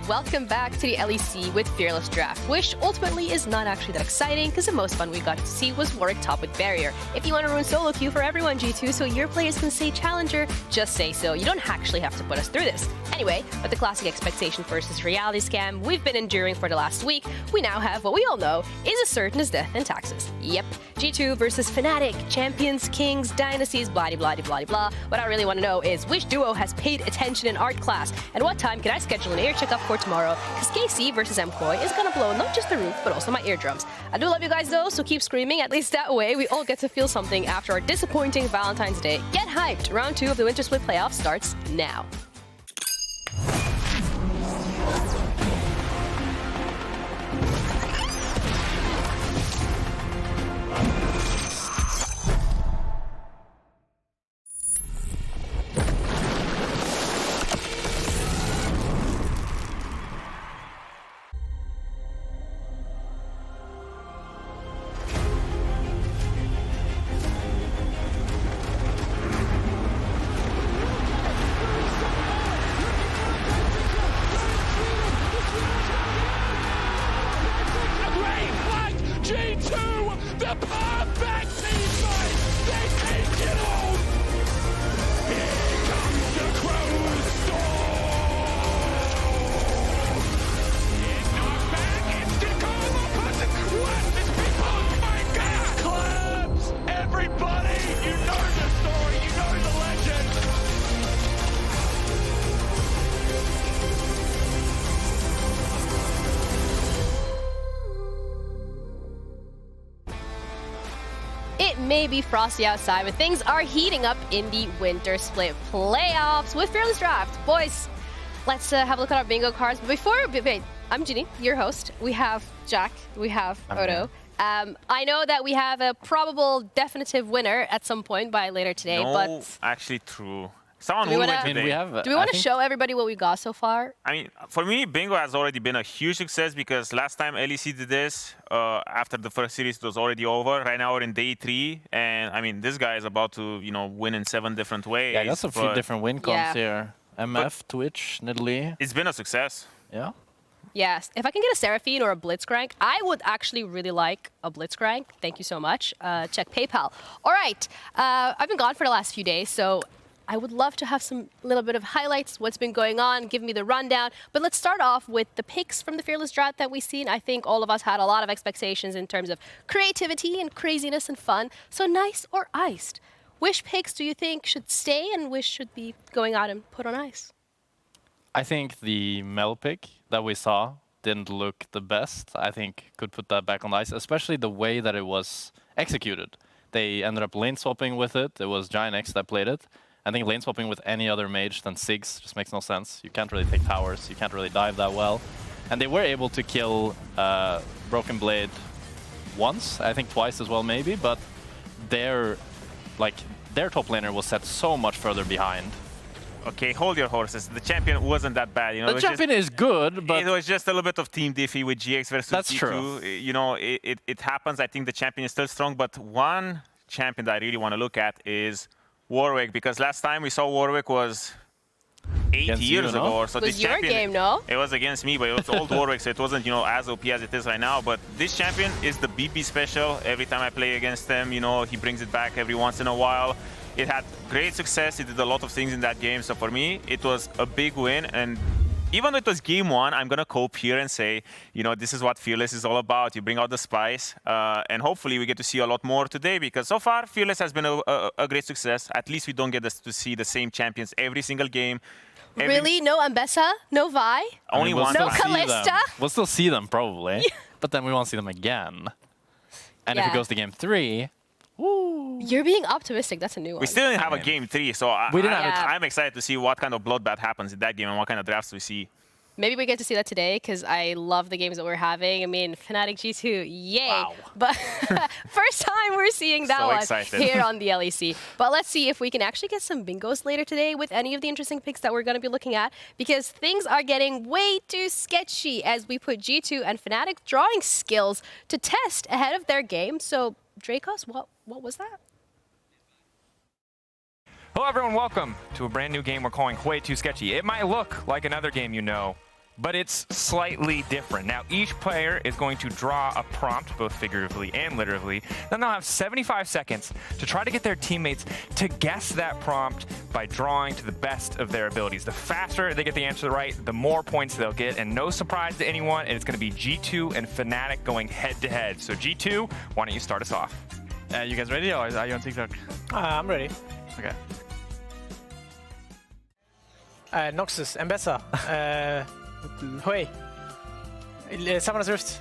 welcome back to the LEC with Fearless Draft, which ultimately is not actually that exciting because the most fun we got to see was Warwick top with Barrier. If you want to ruin solo queue for everyone, G2, so your players can say Challenger, just say so. You don't actually have to put us through this. Anyway, with the classic expectation versus reality scam we've been enduring for the last week, we now have what we all know is as certain as death and taxes. Yep, G2 versus Fnatic, champions, kings, dynasties, blah blah blah blah blah. What I really want to know is which duo has paid attention in art class, and what time can I schedule an ear checkup for tomorrow? Because KC versus MKOI is gonna blow not just the roof, but also my eardrums. I do love you guys though, so keep screaming. At least that way we all get to feel something after our disappointing Valentine's Day. Get hyped! Round 2 of the Winter Split playoff starts now. It may be frosty outside, but things are heating up in the Winter Split playoffs with Fearless Draft. Boys, let's have a look at our bingo cards. But wait, I'm Ginny, your host. We have Jack, we have Odo. I know that we have a probable definitive winner at some point by later today, but actually true. Someone will win today. Do we want to show everybody what we got so far? I mean, for me, bingo has already been a huge success because last time LEC did this, after the first series, it was already over. Right now we're in day 3, and I mean, this guy is about to, win in 7 different ways. Yeah, that's a few different win cons here. MF, Twitch, Nidalee. It's been a success. Yeah. Yes. If I can get a Seraphine or a Blitzcrank, I would actually really like a Blitzcrank. Thank you so much. Check PayPal. All right. I've been gone for the last few days, so I would love to have some little bit of highlights, what's been going on, give me the rundown. But let's start off with the picks from the Fearless Draft that we've seen. I think all of us had a lot of expectations in terms of creativity and craziness and fun. So nice or iced? Which picks do you think should stay and which should be going out and put on ice? I think the Mel pick that we saw didn't look the best. I think could put that back on ice, especially the way that it was executed. They ended up lane swapping with it. It was Giant X that played it. I think lane swapping with any other mage than Siggs just makes no sense. You can't really take towers. You can't really dive that well. And they were able to kill Broken Blade once, I think twice as well maybe, but their top laner was set so much further behind. Okay, hold your horses. The champion wasn't that bad. The champion is good, but it was just a little bit of team diffy with GX versus that's T2. True. It happens. I think the champion is still strong, but one champion that I really want to look at is Warwick, because last time we saw Warwick was 8 years ago or so. It was your game, no? It was against me, but it was old Warwick, so it wasn't, as OP as it is right now. But this champion is the BP special. Every time I play against him, he brings it back every once in a while. It had great success. It did a lot of things in that game. So for me, it was a big win. And even though it was game 1, I'm going to cope here and say, this is what Fearless is all about. You bring out the spice. And hopefully we get to see a lot more today, because so far Fearless has been a great success. At least we don't get to see the same champions every single game. Really? No Ambessa? No Vi? Only one. No Kalista? We'll still see them probably, but then we won't see them again. And if it goes to game 3, woo. You're being optimistic. That's a new one. We still didn't have a game 3, so I'm excited to see what kind of bloodbath happens in that game and what kind of drafts we see. Maybe we get to see that today, because I love the games that we're having. I mean, Fnatic G2, yay! Wow. But first time we're seeing that one here on the LEC. But let's see if we can actually get some bingos later today with any of the interesting picks that we're going to be looking at, because things are getting way too sketchy as we put G2 and Fnatic drawing skills to test ahead of their game. So, Dracos, what was that? Hello everyone, welcome to a brand new game we're calling Way Too Sketchy. It might look like another game you know, but it's slightly different. Now, each player is going to draw a prompt, both figuratively and literally. Then they'll have 75 seconds to try to get their teammates to guess that prompt by drawing to the best of their abilities. The faster they get the answer right, the more points they'll get, and no surprise to anyone, it's going to be G2 and Fnatic going head-to-head. So G2, why don't you start us off? You guys ready, or are you on TikTok? I'm ready. Okay. Noxus, Mbessa, Hui, Summoner's Rift,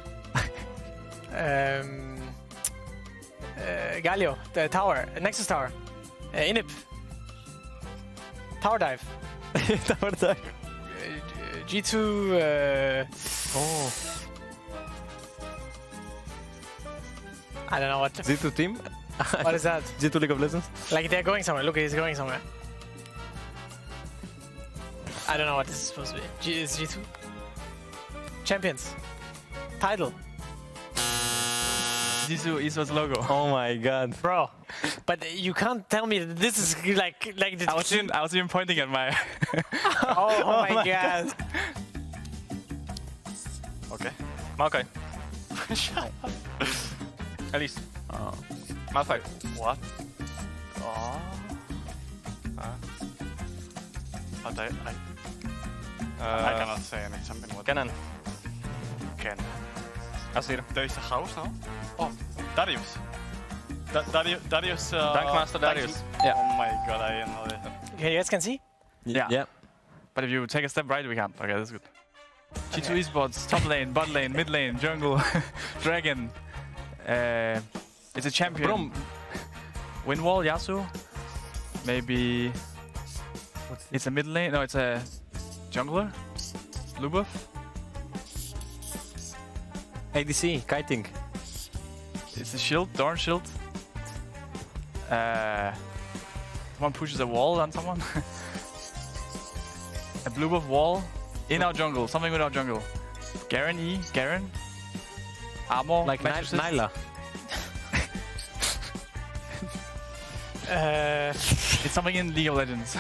Galio, the tower, Nexus Tower, Inip, Tower Dive, Tower Dive. G2, I don't know what. G2 team? What is that? G2 League of Legends? Like they're going somewhere. Look, he's going somewhere. I don't know what this is supposed to be. It's G2. Champions. Title. G2 Esports logo. Oh my god. Bro. But you can't tell me that this is like the I was even pointing at my... oh my god. Okay. Maokai. Elise. Malphite. What? Oh. But I cannot say any something. What? Kennen. Ken. Asir. There is a house now? Oh, Darius. Darius. Dankmaster Darius. Yeah. Oh my god, I didn't know that. Okay, you guys can see? Yeah. But if you take a step right, we can't. Okay, that's good. G2 Esports, top lane, bot lane, mid lane, jungle, dragon. It's a champion. Brom. Windwall, Yasuo. Maybe... It's a mid lane. No, it's a jungler. Blue buff. ADC, kiting. It's a shield, Dorn shield. One pushes a wall on someone. A blue buff wall. In our jungle, something with our jungle. Garen E, Garen. Armor, Like mattresses. Nyla. It's something in League of Legends.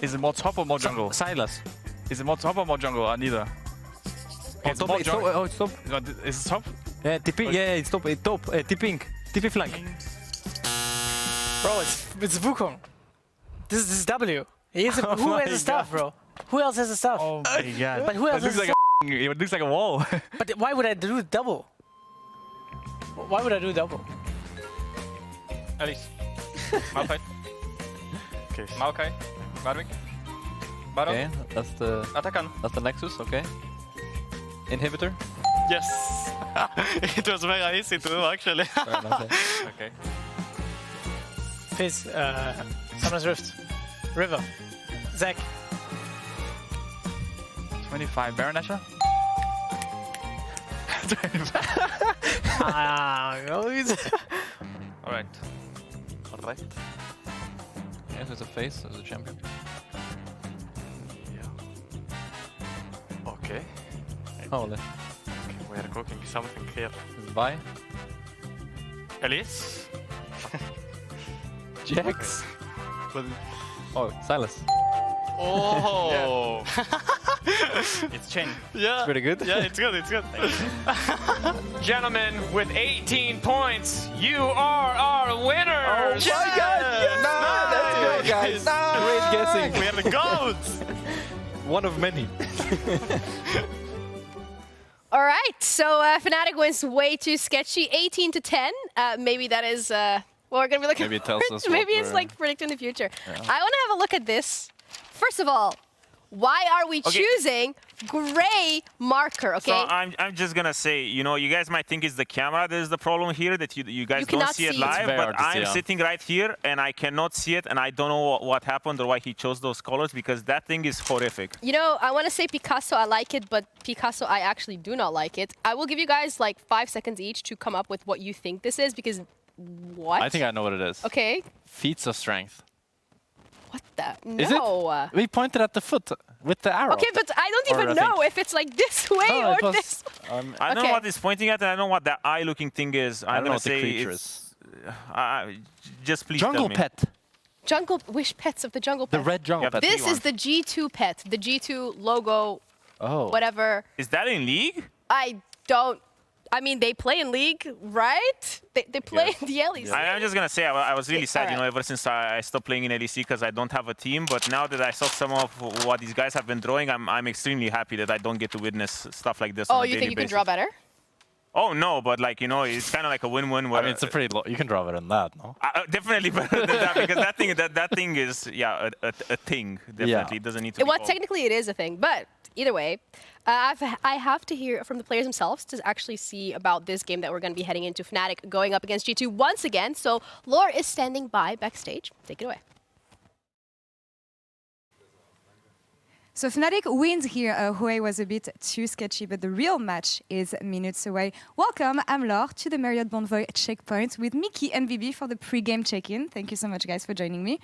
Is it more top or more jungle? Silas. Is it more top or more jungle? Or neither? It's more It's top. jungle. Oh, it's top. Is it top? Yeah, TP. Yeah, it's top. It's top. TPing. TP flank. Bro, it's Wukong. This is W. Who my has the stuff, bro? Who else has the stuff? Oh my god. But who else It looks has like the it looks like a wall. But why would I do double? Why would I do double? Elise. Malphite. Okay. Maokai. Warwick. Baron. Okay, that's the Nexus. Okay. Inhibitor. Yes! It was very easy to do actually. Fair enough, yeah. Okay. Fizz, Summoner's Rift, River, Zac. 25 Baron Asher. Alright. Alright. Yes, it's a face as a champion. Yeah. Okay. Holy. Okay, we are cooking something here. Vi. Elise? Jax. Oh, Silas. Oh! It's Chen. Yeah. Pretty good. Yeah, it's good, it's good. Gentlemen, with 18 points, you are our winners! Oh my God, yes! That's great, guys. Great guessing. We are the goats! One of many. All right, so Fnatic wins way too sketchy, 18-10. Maybe that is what we're gonna be looking Maybe it for. tells us Maybe what it's we're- like predicting the future. I want to have a look at this. First of all, why are we choosing gray marker? Okay. So I'm just gonna say, you know, you guys might think it's the camera that is the problem here, that you guys don't cannot see it see it. live, It's very but hard to see, I'm yeah. sitting right here and I cannot see it, and I don't know what happened or why he chose those colors, because that thing is horrific. You know, I want to say Picasso, I like it, but Picasso, I actually do not like it. I will give you guys like 5 seconds each to come up with what you think this is, because what? I think I know what it is. Okay. Feats of strength. What the? Is it? No. We pointed at the foot with the arrow. Okay, but I don't Or even I know think- if it's like this way No, or it was, this. I don't know Okay. what it's pointing at, and I don't know what that eye-looking thing is. I I'm don't know gonna what the say creature it's. is. Just please Jungle tell me. pet. Jungle, which pets of the jungle The pet? red jungle pet. This is the G2 pet, the G2 logo, whatever. Is that in League? I mean, they play in League, right? They play in the LEC. I'm just going to say, I was really sad, All you know, right. ever since I stopped playing in LEC because I don't have a team. But now that I saw some of what these guys have been drawing, I'm extremely happy that I don't get to witness stuff like this on a Oh, you daily think you can basis. draw better? Oh, no, but like, you know, it's kind of like a win-win. Where I mean, it's a pretty low. You can draw better than that, no? definitely better than that, because that thing is, yeah, a thing. Definitely, Yeah. it doesn't need to be Well, called. technically it is a thing, but either way, I have to hear from the players themselves to actually see about this game that we're going to be heading into. Fnatic going up against G2 once again. So Lore is standing by backstage. Take it away. So Fnatic wins here. Hue was a bit too sketchy, but the real match is minutes away. Welcome, I'm Laure, to the Marriott Bonvoy checkpoint with Mickey and Bibi for the pre-game check-in. Thank you so much, guys, for joining me.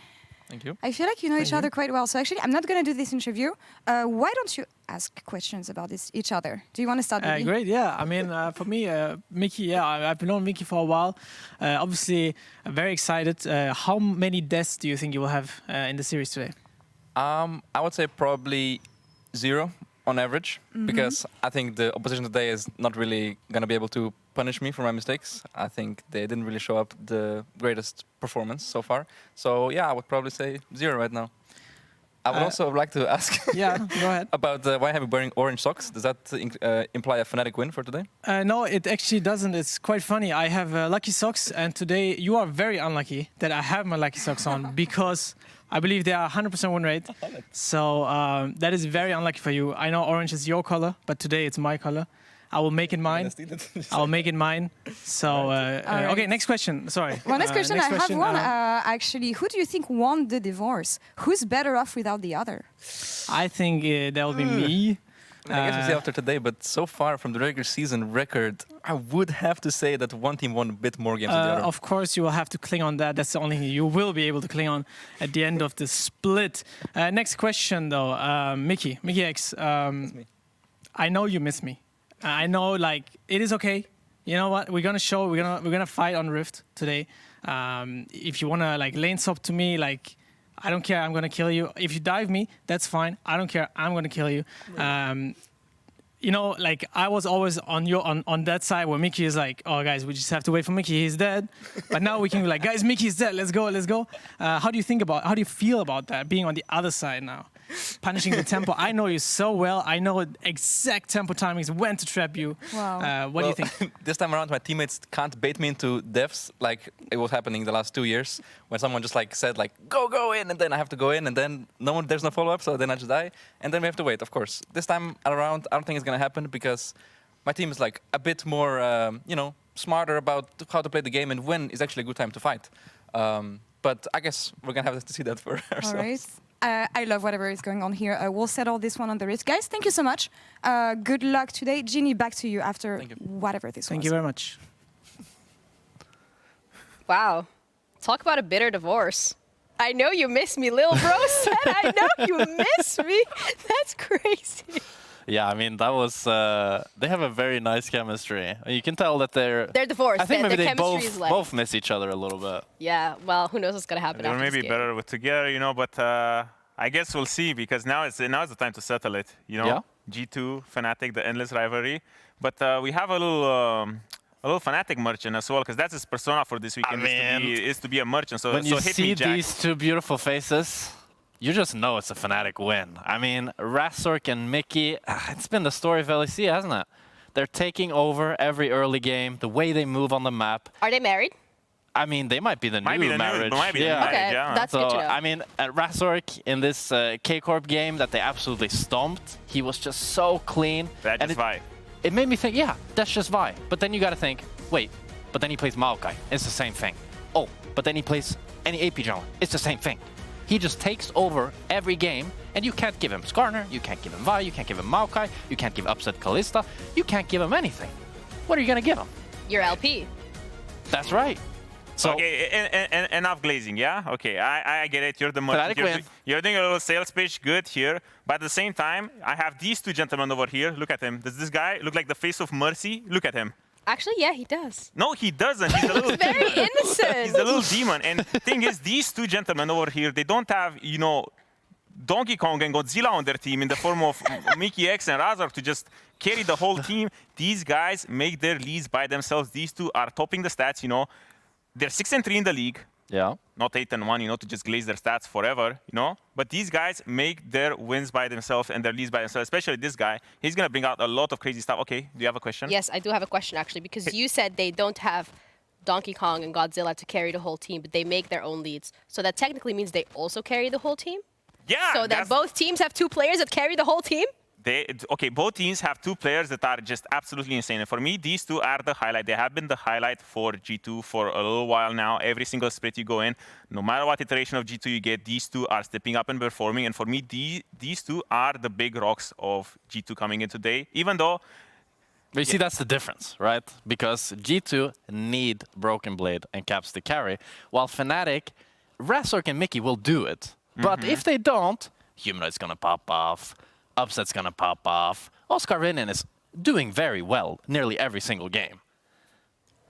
Thank you. I feel like you know each other quite well. So actually, I'm not going to do this interview. Why don't you ask questions about each other? Do you want to start, Bibi? Great, yeah. I mean, for me, Mickey, yeah, I've known Mickey for a while. Obviously, very excited. How many deaths do you think you will have in the series today? I would say probably 0 on average, because I think the opposition today is not really going to be able to punish me for my mistakes. I think they didn't really show up the greatest performance so far. So yeah, I would probably say 0 right now. I would also like to ask Yeah, go ahead. about why am I wearing orange socks? Does that imply a Fnatic win for today? No, it actually doesn't. It's quite funny. I have lucky socks, and today you are very unlucky that I have my lucky socks on because I believe they are 100% win rate. So that is very unlucky for you. I know orange is your color, but today it's my color. I will make it mine. I will make it mine. So, okay, next question. Sorry. Well, next question, I have one. Actually, who do you think won the divorce? Who's better off without the other? I think that will be me. I guess we'll see after today, but so far from the regular season record, I would have to say that one team won a bit more games than the other. Of course, you will have to cling on that. That's the only thing you will be able to cling on at the end of the split. Next question, though, Mickey X. I know you miss me. I know, like, it is okay. You know what? We're gonna fight on Rift today. If you wanna like lane swap to me, like, I don't care. I'm gonna kill you. If you dive me, that's fine. I don't care. I'm gonna kill you. You know, like, I was always on that side where Mickey is like, oh guys, we just have to wait for Mickey. He's dead. But now we can be like, guys, Mickey's dead. Let's go. How do you feel about that, being on the other side now? Punishing the tempo. I know you so well. I know exact tempo timings, when to trap you. Wow. What do you think? This time around, my teammates can't bait me into deaths like it was happening the last 2 years, when someone just like said like go in, and then I have to go in, and then there's no follow-up, so then I just die, and then we have to wait. Of course, this time around, I don't think it's gonna happen because my team is like a bit more, smarter about how to play the game and when is actually a good time to fight. But I guess we're gonna have to see that for ourselves. All right. I love whatever is going on here. We'll settle this one on the wrist. Guys, thank you so much. Good luck today. Ginny, back to you after whatever this was. Thank you very much. Wow. Talk about a bitter divorce. I know you miss me, Lil Bro said. I know you miss me. That's crazy. Yeah, I mean, that was... they have a very nice chemistry. You can tell that they're divorced. I think maybe their they chemistry is like, both miss each other a little bit. Yeah, well, who knows what's going to happen They were after maybe this game. better with together, you know, but I guess we'll see, because now it's the time to settle it, you know? Yeah. G2, Fnatic, the endless rivalry. But we have a little Fnatic merchant as well, because that's his persona for this weekend, is to be a merchant. So, when you hit see me, Jack. these two beautiful faces, you just know it's a Fnatic win. I mean, Razork and Mickey, it's been the story of LEC, hasn't it? They're taking over every early game, the way they move on the map. Are they married? I mean, they might be the Might be new the marriage. marriage, Okay, yeah. that's good to know. I mean, at Razork in this K-Corp game that they absolutely stomped, he was just so clean. That's and just Vi. it made me think, yeah, that's just Vi. But then you got to think, wait, but then he plays Maokai. It's the same thing. Oh, but then he plays any AP jungler. It's the same thing. He just takes over every game, and you can't give him Skarner, you can't give him Vi, you can't give him Maokai, you can't give Upset Kalista, you can't give him anything. What are you going to give him? Your LP. That's right. So, okay, and enough glazing, yeah? Okay, I get it. You're the merchant. You're doing a little sales pitch, good here. But at the same time, I have these two gentlemen over here. Look at him. Does this guy look like the face of Mercy? Look at him. Actually, yeah, he does. No, he doesn't. He's a little Very demon. innocent. He's a little demon. And the thing is, these two gentlemen over here, they don't have, Donkey Kong and Godzilla on their team in the form of Mickey X and Razor to just carry the whole team. These guys make their leads by themselves. These two are topping the stats, They're 6-3 in the league. Yeah. Not 8-1, to just glaze their stats forever, But these guys make their wins by themselves and their leads by themselves, especially this guy. He's going to bring out a lot of crazy stuff. Okay, do you have a question? Yes, I do have a question, actually, because you said they don't have Donkey Kong and Godzilla to carry the whole team, but they make their own leads. So that technically means they also carry the whole team? Yeah. So that both teams have two players that carry the whole team? Both teams have two players that are just absolutely insane. And for me, these two are the highlight. They have been the highlight for G2 for a little while now. Every single split you go in, no matter what iteration of G2 you get, these two are stepping up and performing. And for me, these two are the big rocks of G2 coming in today, even though... But you see, that's the difference, right? Because G2 need Broken Blade and Caps to carry, while Fnatic, Razork and Mickey will do it. But if they don't, Humanoid's gonna pop off, Upset's gonna pop off. Oscar Rinen is doing very well nearly every single game.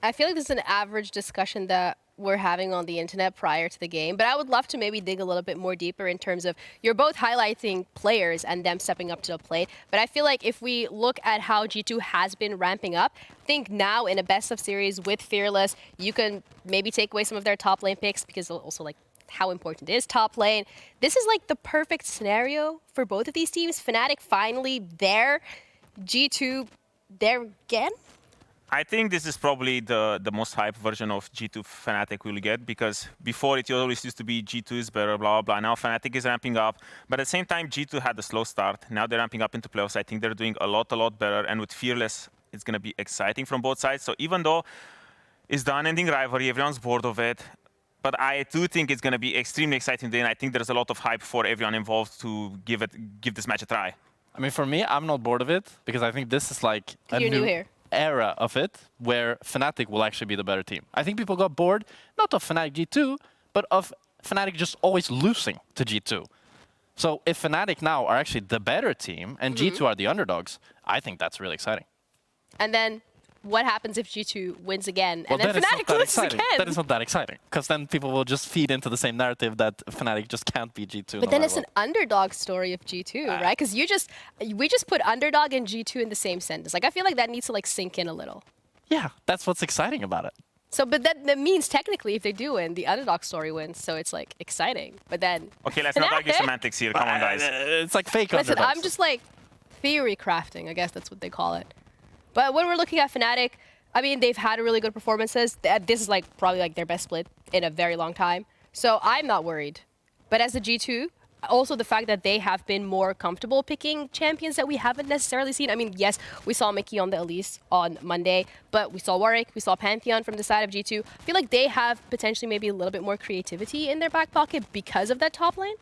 I feel like this is an average discussion that we're having on the internet prior to the game, but I would love to maybe dig a little bit more deeper in terms of you're both highlighting players and them stepping up to the plate. But I feel like if we look at how G2 has been ramping up, I think now in a best of series with Fearless, you can maybe take away some of their top lane picks because also like how important is top lane. This is like the perfect scenario for both of these teams. Fnatic finally there, G2 there again. I think this is probably the most hyped version of G2 Fnatic we'll get, because before it always used to be G2 is better, blah, blah, blah. Now Fnatic is ramping up. But at the same time, G2 had a slow start. Now they're ramping up into playoffs. I think they're doing a lot better. And with Fearless, it's going to be exciting from both sides. So even though it's the unending rivalry, everyone's bored of it. But I do think it's going to be extremely exciting today, and I think there's a lot of hype for everyone involved to give this match a try. I mean, for me, I'm not bored of it, because I think this is like a new era of it, where Fnatic will actually be the better team. I think people got bored, not of Fnatic G2, but of Fnatic just always losing to G2. So if Fnatic now are actually the better team, and G2 are the underdogs, I think that's really exciting. And then what happens if G2 wins again Well, and then Fnatic loses again? That is not that exciting, because then people will just feed into the same narrative that Fnatic just can't beat G2. But then it's an underdog story of G2, right? Because we just put underdog and G2 in the same sentence. Like I feel like that needs to like sink in a little. Yeah, that's what's exciting about it. So, but that means technically if they do win, the underdog story wins. So it's like exciting. But then okay, let's not argue semantics here. Come on, guys. It's like fake Listen, underdogs. I'm just like theory crafting. I guess that's what they call it. But when we're looking at Fnatic, I mean, they've had really good performances. This is like probably like their best split in a very long time. So I'm not worried. But as a G2, also the fact that they have been more comfortable picking champions that we haven't necessarily seen. I mean, yes, we saw Mickey on the Elise on Monday, but we saw Warwick, we saw Pantheon from the side of G2. I feel like they have potentially maybe a little bit more creativity in their back pocket because of that top lane.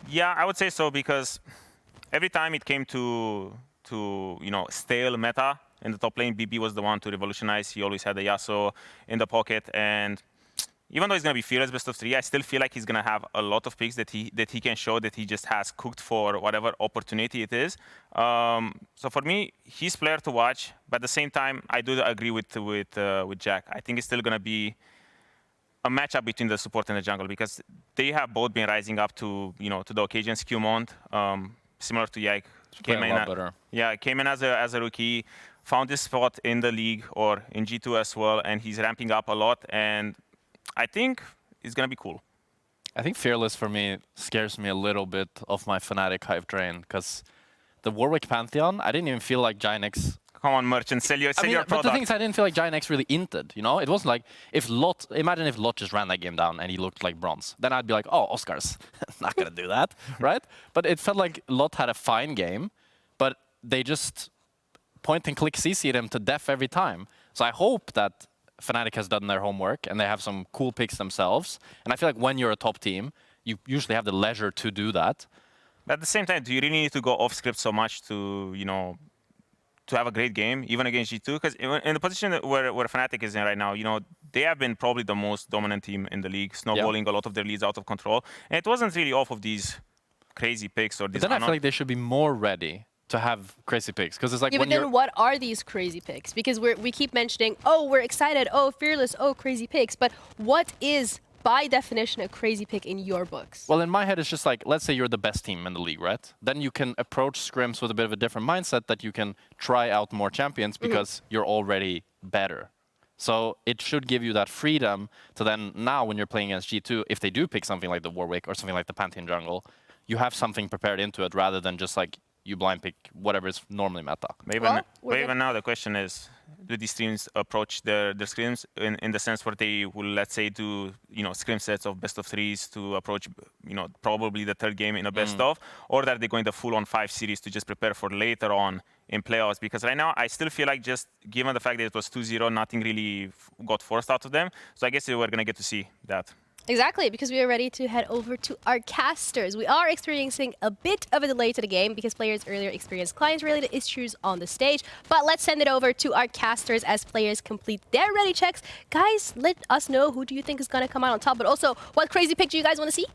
Yeah, I would say so, because every time it came to stale meta in the top lane, BB was the one to revolutionize. He always had a Yasuo in the pocket, and even though he's going to be Fearless best of 3, I still feel like he's going to have a lot of picks that he can show that he just has cooked for whatever opportunity it is. So for me, he's player to watch, but at the same time, I do agree with Jack. I think it's still going to be a matchup between the support and the jungle, because they have both been rising up to the occasion. Skewmont, similar to Yike, came in as a rookie, found his spot in the league or in G2 as well, and he's ramping up a lot, and I think it's going to be cool. I think Fearless for me scares me a little bit of my Fnatic hype train, because the Warwick Pantheon, I didn't even feel like Giant Come on, Merchant, sell your product. But the thing is, I didn't feel like Giant really inted, It wasn't like imagine if Lot just ran that game down and he looked like bronze. Then I'd be like, oh, Oscar's not going to do that, right? But it felt like Lot had a fine game, but they just point and click CC'd him to death every time. So I hope that Fnatic has done their homework and they have some cool picks themselves. And I feel like when you're a top team, you usually have the leisure to do that. But at the same time, do you really need to go off script so much to, to have a great game, even against G2? Because in the position where Fnatic is in right now, they have been probably the most dominant team in the league, snowballing a lot of their leads out of control. And it wasn't really off of these crazy picks or these. But then I feel like they should be more ready to have crazy picks, because it's like Yeah, when but you're then what are these crazy picks? Because we keep mentioning, oh, we're excited, oh, fearless, oh, crazy picks. But what is, by definition, a crazy pick in your books? well, in my head, it's just like, let's say you're the best team in the league, right? Then you can approach scrims with a bit of a different mindset, that you can try out more champions because you're already better. So it should give you that freedom to then, now when you're playing against G2, if they do pick something like the Warwick or something like the Pantheon jungle, you have something prepared into it rather than just like you blind pick whatever is normally meta. But even now the question is, do these teams approach their scrims in the sense where they will, let's say, do scrim sets of best of threes to approach probably the third game in a best of, or are they going the full on 5 series to just prepare for later on in playoffs? Because right now I still feel like, just given the fact that it was 2-0, nothing really got forced out of them. So I guess we're gonna get to see that. Exactly, because we are ready to head over to our casters. We are experiencing a bit of a delay to the game because players earlier experienced client-related issues on the stage. But let's send it over to our casters as players complete their ready checks. Guys, let us know, who do you think is going to come out on top, but also what crazy pick do you guys want to see?